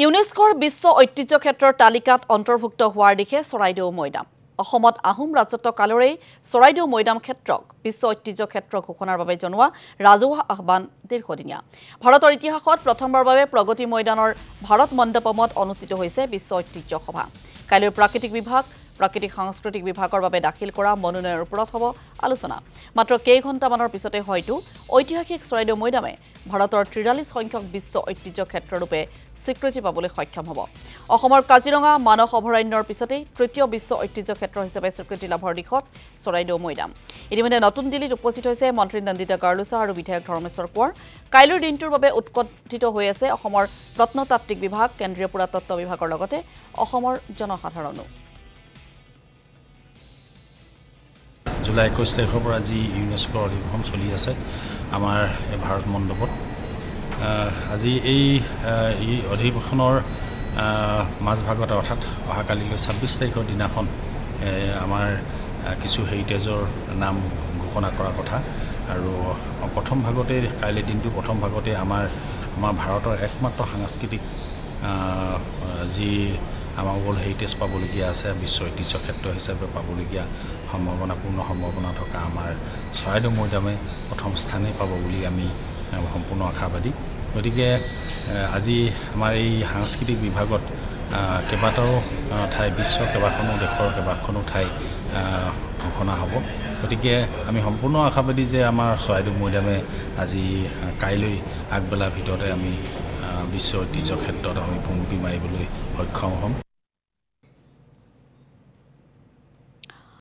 ইউনেস্কোৰ বিশ্ব ঐতিহ্য ক্ষেত্ৰৰ তালিকাত অন্তৰ্ভুক্ত হোৱাৰ দিশে চৰাইদেউ মৈদাম অসমত আহোম ৰাজত্ব কালৰে চৰাইদেউ মৈদাম ক্ষেত্ৰক বিশ্ব ঐতিহ্য ক্ষেত্ৰ ঘোষণাৰ বাবে জনোৱা ৰাজহুৱা আহ্বান দীৰ্ঘদিনীয়া ভাৰতৰ ইতিহাসত প্ৰথমবাৰৰ বাবে প্ৰগতি মৈদানৰ ভাৰত মণ্ডপমত অনুষ্ঠিত হৈছে বিশ্ব ঐতিহ্য সভা কাইলৈ প্ৰাকৃতিক সাংস্কৃতিক বিভাগৰ বাবে দাখিল কৰা মনোনয়নৰ ওপৰত হ'ব আলোচনা মাত্ৰ কেইঘণ্টামানৰ পিছতে হয়তো ঐতিহাসিক চৰাইদেউ মৈদামে ভাৰতৰ 43 সংখ্যক বিশ্ব ঐতিহ্য ক্ষেত্ৰৰূপে স্বীকৃতি পাবলৈ সক্ষম হ'ব অসমৰ কাজিৰঙা মানস অভয়াৰণ্যৰ পিছতে তৃতীয় বিশ্ব ঐতিহ্য ক্ষেত্ৰ হিচাপে স্বীকৃতি লাভৰ দিশত চৰাইদেউ মৈদাম ইতিমধ্যে নতুন দিল্লীত উপস্থিত হৈছে মন্ত্ৰী নন্দিতা গাৰ্লুছা আৰু বিধায়ক ধৰ্মেশ্বৰ কোঁৱৰ কাইলৈৰ দিনটোৰ বাবে উৎকণ্ঠিত হৈ আছে অসমৰ প্ৰত্নতাত্ত্বিক বিভাগ কেন্দ্ৰীয় পুৰাতত্ত্ব বিভাগৰ লগতে অসমৰ জনসাধাৰণো জুলাই 21 তাৰিখৰ পৰা আজি ইউনেস্কোৰ অধিৱেশন চলি আছে আমাৰ ভাৰত মণ্ডপত আজি এই অধিৱেশনৰ মাজভাগত অৰ্থাৎ অহাকালিলৈ 26 তাৰিখৰ দিনাখন আমাৰ কিছু হেৰিটেজৰ নাম ঘোষণা কৰাৰ কথা আৰু প্ৰথম ভাগতে কাইলৈ দিনটো প্ৰথম ভাগতে আমাৰ ভাৰতৰ একমাত্ৰ সাংস্কৃতিক যি আমাৰ ৱৰ্ল্ড হেৰিটেজ পাবলগীয়া আছে বিশ্ব ঐতিহ্য ক্ষেত্ৰ হিচাপে পাবলগীয়া সম্ভাৱনাপূৰ্ণ সম্ভাৱনা থকা আমাৰ চৰাইদেউ মৈদামে প্ৰথম স্থানেই পাব বুলি আমি সম্পূৰ্ণ আশাবাদী গতিকে আজি আমাৰ এই সাংস্কৃতিক বিভাগত কেইবাটাও ঠাই বিশ্বৰ কেইবাখনো দেশৰ কেইবাখনো ঠাই ঘোষণা হ'ব গতিকে আমি সম্পূৰ্ণ আশাবাদী যে আমাৰ চৰাইদেউ মৈদামে আজি কাইলৈ আগবেলাৰ ভিতৰতে আমি বিশ্ব ঐতিহ্য ক্ষেত্ৰত আমি ভুমুকি মাৰিবলৈ সক্ষম হ'ম